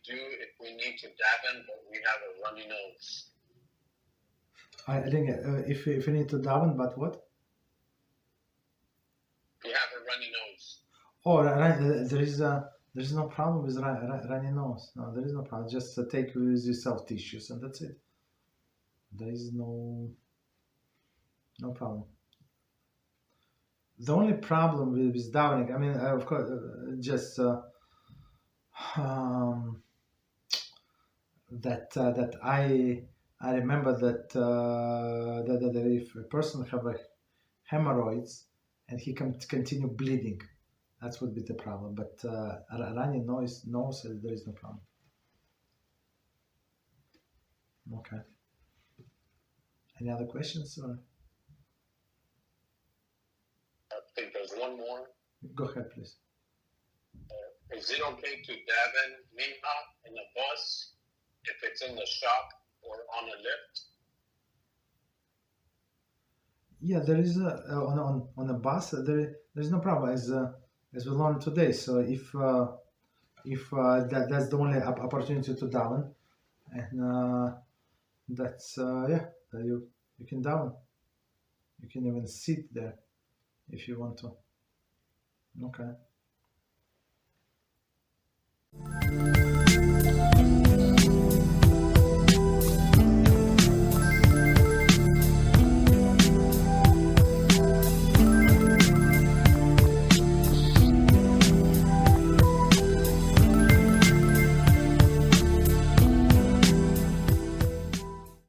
do if we need to daven, but we have a runny nose? I think if you need to daven, but what? We have a runny nose. Oh, there is no problem with runny nose. No, there is no problem. Just take with yourself tissues and that's it. There is no problem. The only problem with davening, I mean, of course, just that I remember that if a person have a hemorrhoids and he can continue bleeding, that would be the problem. But runny nose, there is no problem. Okay. Any other questions? Or? I think there's one more. Go ahead, please. Is it okay to daven mincha in a bus if it's in the shop or on a lift? Yeah, there is on a bus. There's no problem as we learned today. So if that's the only opportunity to daven, and that's you can daven. You can even sit there if you want to. Okay.